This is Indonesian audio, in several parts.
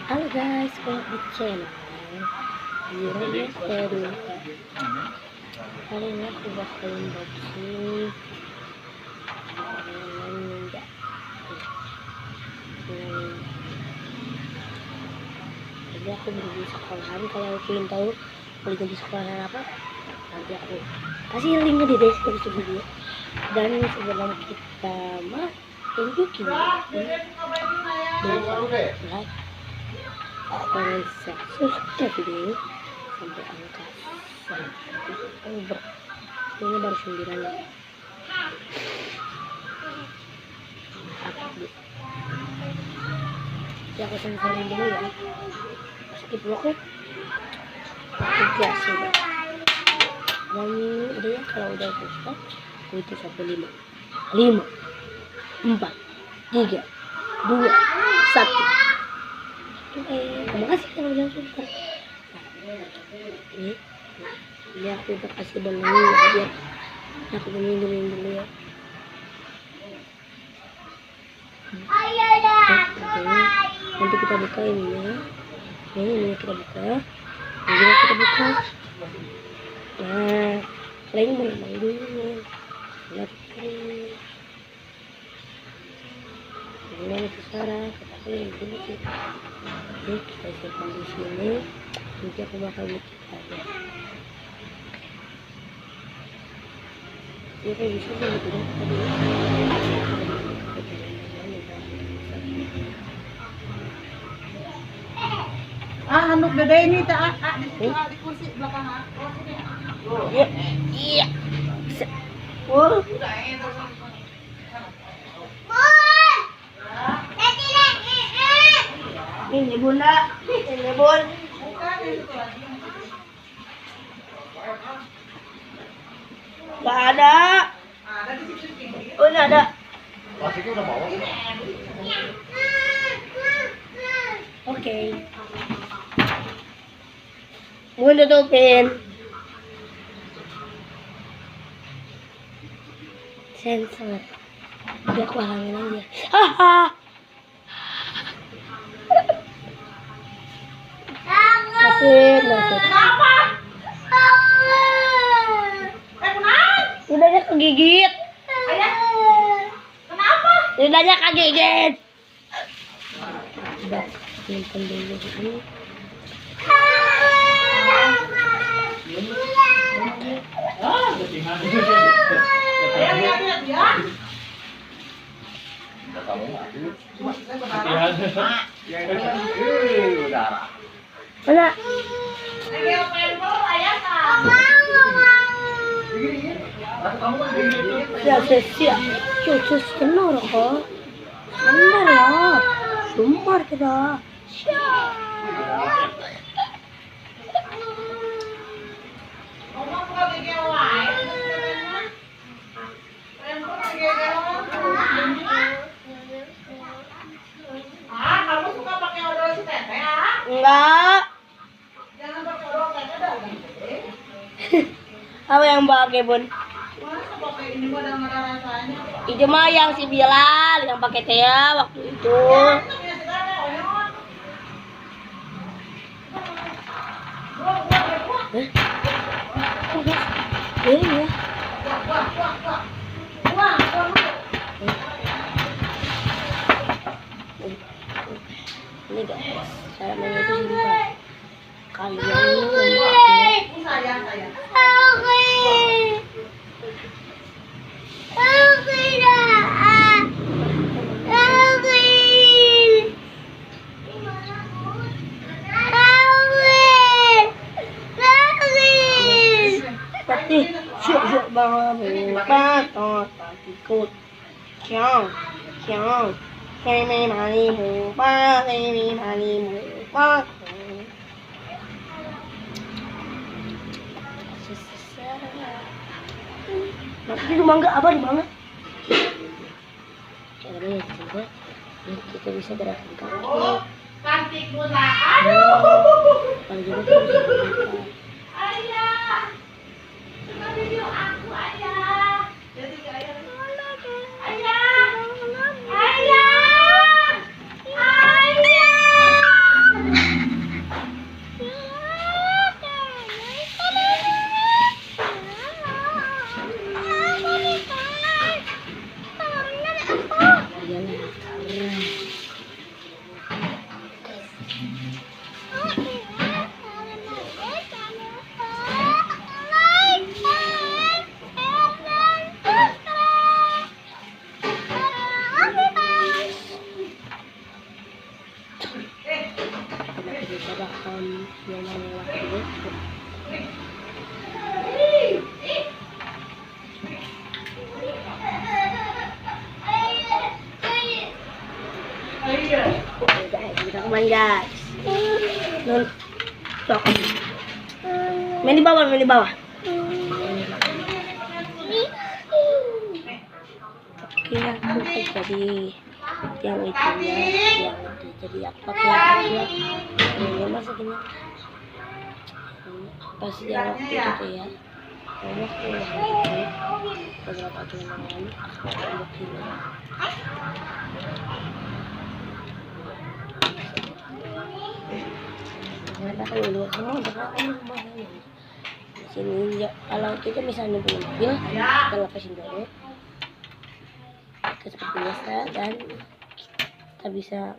Halo guys, balik di channel Ziranya Seru. Kali ini aku bakal unboxing mainan ninja. Jadi aku beli di sekolahan. Kalau kalian tahu beli di sekolahan apa, nanti aku kasih linknya di deskripsi video. Dan sebelum kita tunjukin like, komen, subscribe video sampai angka 1. Ini baru 9 ya. Ya aku sensorin dulu ya. Skip dulu aku. Tiga sudah. Dan udah ya, kalau udah stop, aku itu sampai 5, 4, 3, 2, 1. Terima kasih kalau udah subscribe. Ini aku udah kasih balonnya biar aku minum dulu ya. Nanti kita buka ininya. Ini kita buka. Ini kita buka. Nah, kalian menang dulu. Lihat ini. Ini Sarah, kita pilih dulu sih. Oke, kita simpan di sini. Nanti aku bakal bikin aja. Ini kan bisa sih gitu deh tadi. Handuk dede ini tak di kursi belakang. Iya, iya. Oh. Ini bunda, ini bun. Gak ada. Oh, ini ada. Plastiknya udah bawa. Oke. Bun tutupin. Sensor. Udah aku halangin aja. Haha. Nasib. Kenapa? Kenapa? Lidahnya kegigit. Ayah. Kenapa? Lidahnya kegigit. Udah, simpen dulu ini. Ayah lihat ya. Udara. Mana? Ayah pengen ayah kan. Siap. Cucus kenal kok. Sandar ya. Sumpah kita. Ngomong kok gigi wae. Kamu suka pakai odol si teteh ah? Enggak. Jangan pakai odol teteh dah. Apa yang pakai bun? Masa pakai ini mah udah nggak ada rasanya. Itu mah yang si Bilal yang pakai Tia waktu itu. Ini ya. Ini guys, cara mainnya itu simpel. Kalian seperti syuk banget patot ikut ciao keme manimu di rumah enggak apa di mana caranya coba kita bisa gerakan kaki Cantik bunda. Aduh. kalau gitu kita bisa gerakan. Ayah. Suka video aku ayah. Jadi ayah. Ayah. Ayah. Ayah. Yang mana waktu itu guys, kita kembali guys. Nun, sok. Main di bawah, main di bawah. Oke, aku jadi yang itu ya, yang itu jadi apa ya? Ini masukin pas yang waktu itu tuh ya. Waktu itu beberapa bulan yang lalu aku bikin. Ternyata kan dulu semua udah rumahnya. Di sini ya, kalau kita misalnya punya mobil, kita lepasin dulu. Kita seperti biasa dan kita bisa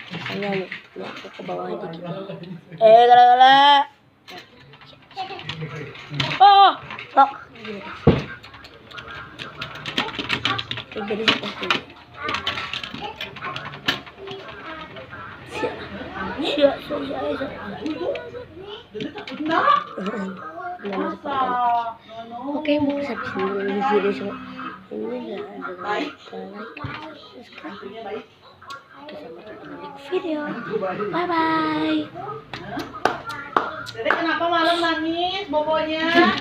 misalnya nih, aku ke bawah dikit ya. Gala-gala. Oh, sok. Oke, jadi seperti ini. Siap. Oke, mungkin sampai sini dulu video semua. Ini ya, like, subscribe. Oke, sampai jumpa di video. Bye bye. Dede kenapa malam nangis bobonya?